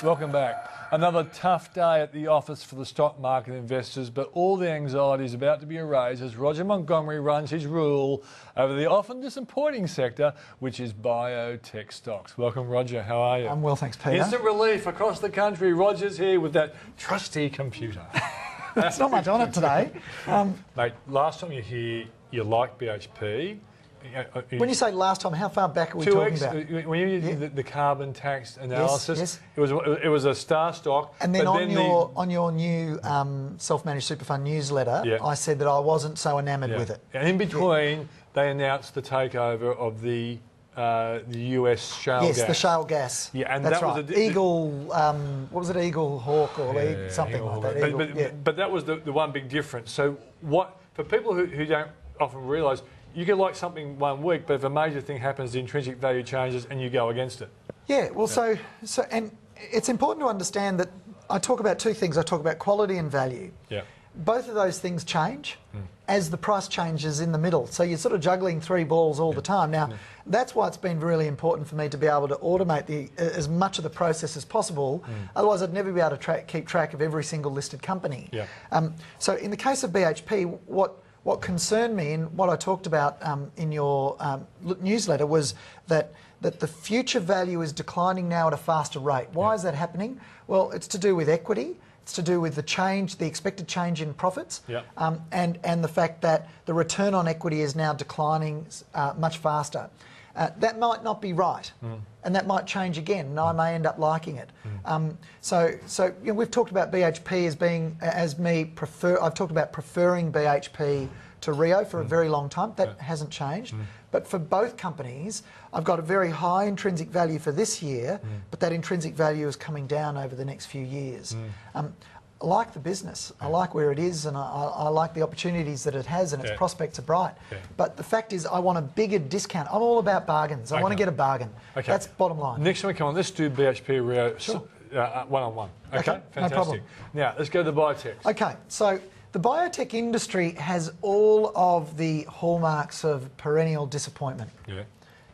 Welcome back. Another tough day at the office for the stock market investors, but all the anxiety is about to be erased as Roger Montgomery runs his rule over the often disappointing sector, which is biotech stocks. Welcome, Roger. How are you? I'm well, thanks, Peter. Instant relief across the country. Roger's here with that trusty computer. There's not much on it today. Mate, last time you're here, you liked BHP. When you say last time, how far back are we talking about? When you did the carbon tax analysis, yes. It was a star stock. And then on your new self-managed super fund newsletter, I said that I wasn't so enamoured with it. And in between, they announced the takeover of the US shale gas. Yes, the shale gas. Yeah, and that's that right. was Eagle, what was it, Eagle Hawk or something like that. But that was the one big difference. So what, for people who don't often realise, you can like something 1 week, but if a major thing happens, the intrinsic value changes and you go against it. Yeah, well, so and it's important to understand that I talk about two things. I talk about quality and value. Yeah. Both of those things change as the price changes in the middle. So you're sort of juggling three balls all the time. Now, that's why it's been really important for me to be able to automate as much of the process as possible. Otherwise, I'd never be able to keep track of every single listed company. Yeah. So in the case of BHP, what concerned me and what I talked about in your newsletter was that the future value is declining now at a faster rate. Why is that happening? Well, it's to do with equity. It's to do with the expected change in profits, and the fact that the return on equity is now declining much faster. That might not be right, and that might change again, and I may end up liking it. So you know, we've talked about BHP as being, I've talked about preferring BHP to Rio for a very long time. That hasn't changed. But for both companies, I've got a very high intrinsic value for this year, but that intrinsic value is coming down over the next few years. I like the business, I like where it is, and I like the opportunities that it has, and its prospects are bright. But the fact is, I want a bigger discount. I'm all about bargains. I want to get a bargain. That's bottom line. Next time we come on, let's do BHP Rio one-on-one. Okay, fantastic. No problem. Now, let's go to the biotech. Okay, so the biotech industry has all of the hallmarks of perennial disappointment. Yeah.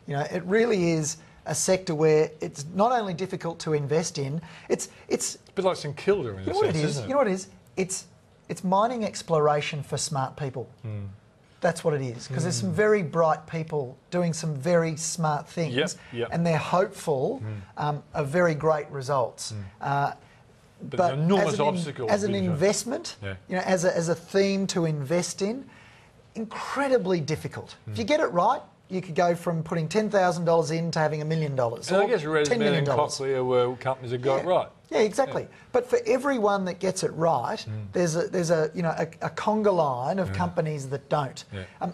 You know, it really is a sector where it's not only difficult to invest in, it's a bit like St Kilda in a sense, isn't it? You know what it is? It's mining exploration for smart people. That's what it is, because there's some very bright people doing some very smart things, and they're hopeful of very great results. But an enormous obstacle as an investment, you know, as a theme to invest in, incredibly difficult. If you get it right, you could go from putting $10,000 in to having $1 million. And I guess ResMed and Cochlear were companies that got it right. Yeah, exactly. But for everyone that gets it right, there's a conga line of companies that don't.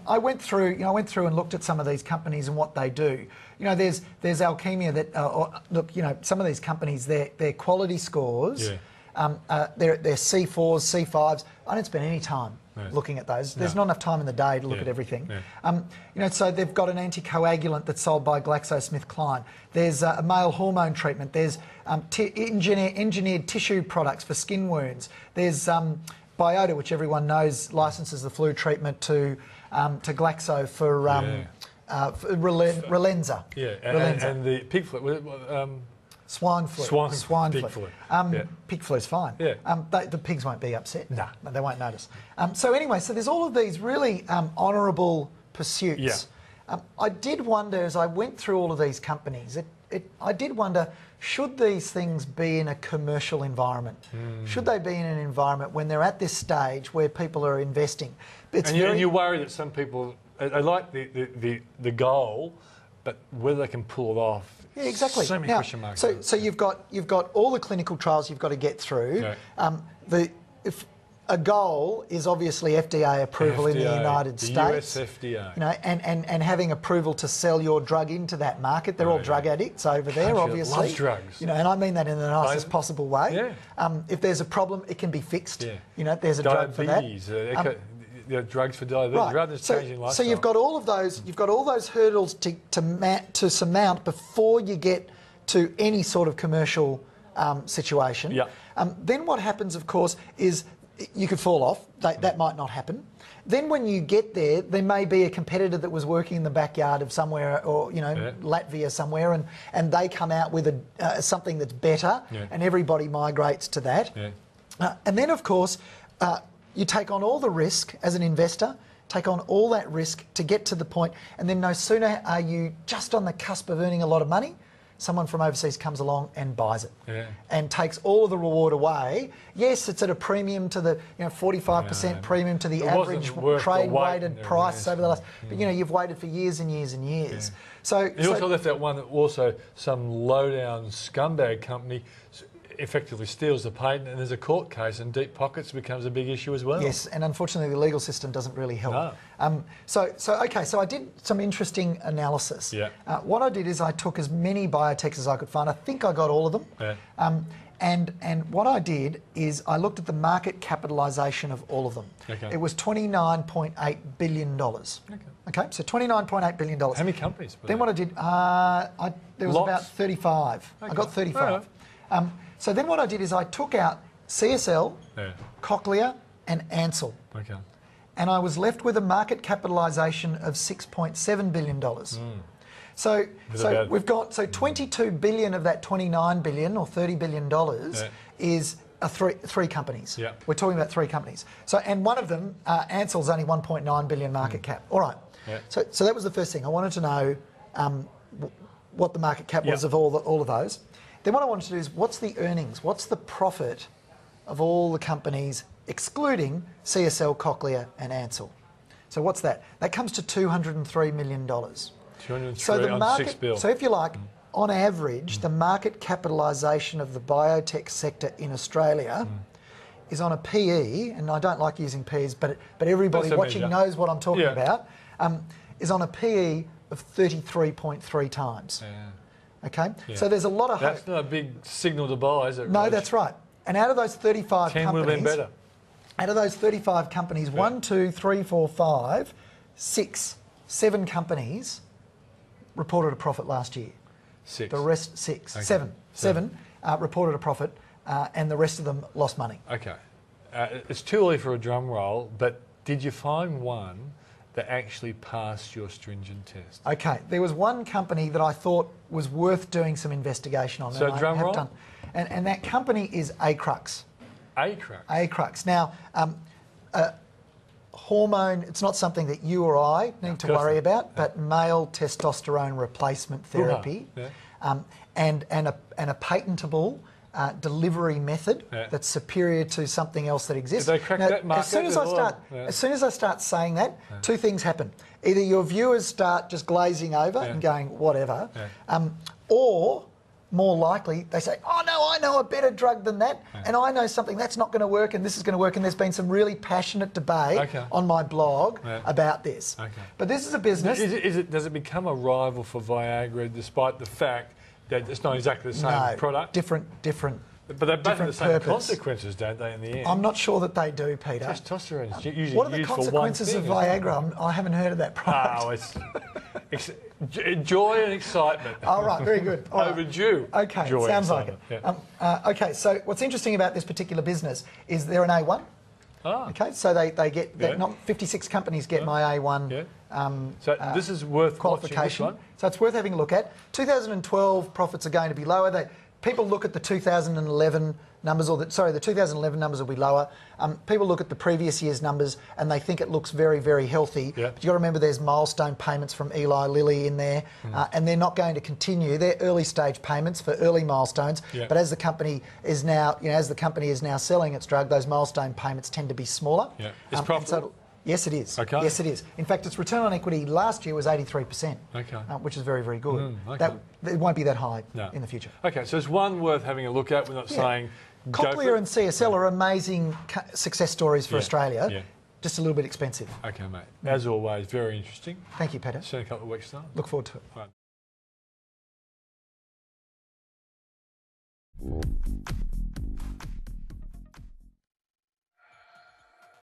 I went through and looked at some of these companies and what they do. You know, there's Alchemia that look, you know, some of these companies, their quality scores, they're C4s, C5s. I don't spend any time looking at those. There's not enough time in the day to look at everything. You know, so they've got an anticoagulant that's sold by GlaxoSmithKline. There's a male hormone treatment. There's engineered tissue products for skin wounds. There's Biotech, which everyone knows licenses the flu treatment to Glaxo for Relenza. And the pig flu. Swine flu. Pig flu. Pig flu's fine. The pigs won't be upset. No, they won't notice. So anyway, so there's all of these really honourable pursuits. I did wonder, as I went through all of these companies, I did wonder, should these things be in a commercial environment? Should they be in an environment when they're at this stage where people are investing? And you worry that some people, they like the goal, but whether they can pull it off. Yeah, exactly. So many question marks. So you've got all the clinical trials you've got to get through. If a goal is obviously FDA approval in the United States. The US FDA. You know, and having approval to sell your drug into that market. They're all drug addicts over there, obviously. Loves drugs. You know, and I mean that in the nicest possible way. If there's a problem, it can be fixed. You know, there's a drug for that. Drugs for diabetes, rather than changing lifestyle. So you've got all of those. You've got all those hurdles to surmount before you get to any sort of commercial situation. Then what happens, of course, is you could fall off. That might not happen. Then when you get there, there may be a competitor that was working in the backyard of somewhere, or Latvia somewhere, and they come out with something that's better, and everybody migrates to that. And then, of course, you take on all the risk as an investor, take on all that risk to get to the point, and then no sooner are you just on the cusp of earning a lot of money, someone from overseas comes along and buys it and takes all of the reward away. Yes, it's at a premium to the 45% premium to the average trade-weighted price over the last. But you've waited for years and years and years. So you also left that one that also some low-down scumbag company effectively steals the patent, and there's a court case, and deep pockets becomes a big issue as well. Yes, and unfortunately the legal system doesn't really help. No. So I did some interesting analysis. What I did is I took as many biotechs as I could find. I think I got all of them. And what I did is I looked at the market capitalisation of all of them. It was $29.8 billion. Okay, so $29.8 billion. How many companies? Then what I did, there was about 35. I got 35. So then what I did is I took out CSL, Cochlear and Ansell. And I was left with a market capitalisation of $6.7 billion. So we've got 22 billion of that 29 billion or $30 billion is three companies. We're talking about three companies. So, and one of them, Ansell's only 1.9 billion market cap. All right. So that was the first thing. I wanted to know what the market cap was of all of those. Then what I wanted to do is, what's the earnings? What's the profit of all the companies, excluding CSL, Cochlear and Ansell? So what's that? That comes to $203 million. 203 so the on market, 6 billion. So if you like, on average, the market capitalisation of the biotech sector in Australia is on a PE, and I don't like using PEs, but everybody watching knows what I'm talking about, is on a PE of 33.3 times. Okay, so there's a lot of hope. That's not a big signal to buy, is it? No, that's right. And out of those 35 10 companies, would have been better. Out of those 35 companies, 1, 2, 3, 4, 5, 6, 7 companies reported a profit last year. 6. The rest, 6, okay. 7 reported a profit, and the rest of them lost money. Okay, it's too early for a drum roll, but did you find one that actually passed your stringent test? Okay, there was one company that I thought was worth doing some investigation on. So drum roll? And that company is Acrux. Acrux? Acrux. Now, hormone, it's not something that you or I need to worry about, but male testosterone replacement therapy and a patentable delivery method that's superior to something else that exists. Did they crack that market? As soon as I start saying that, two things happen. Either your viewers start just glazing over and going, whatever, or more likely they say, oh no, I know a better drug than that, and I know something that's not going to work and this is going to work, and there's been some really passionate debate on my blog about this. But this is a business. Does it become a rival for Viagra despite the fact that it's not exactly the same product? Different. But they both have the same consequences, don't they, in the end? I'm not sure that they do, Peter. Testosterone is usually what are the used consequences for one thing, of Viagra? I haven't heard of that product. Oh, it's joy and excitement. All right, very good. Overdue. Okay, joy sounds like it. Okay, so what's interesting about this particular business is they're an A1. Okay, so they get not 56 companies get my A1. So this is worth qualification. Watching, this one. So it's worth having a look at. 2012 profits are going to be lower. People look at the 2011 numbers, the 2011 numbers will be lower. People look at the previous year's numbers and they think it looks very, very healthy. But you've got to remember there's milestone payments from Eli Lilly in there, and they're not going to continue. They're early stage payments for early milestones. But as the company is now, selling its drug, those milestone payments tend to be smaller. It's profitable. Yes, it is. Yes, it is. In fact, its return on equity last year was 83%, which is very, very good. It won't be that high in the future. Okay, so it's one worth having a look at. We're not saying... Cochlear and CSL are amazing success stories for Australia. Just a little bit expensive. Okay, mate. As always, very interesting. Thank you, Peter. See you in a couple of weeks' time. Look forward to it. Right.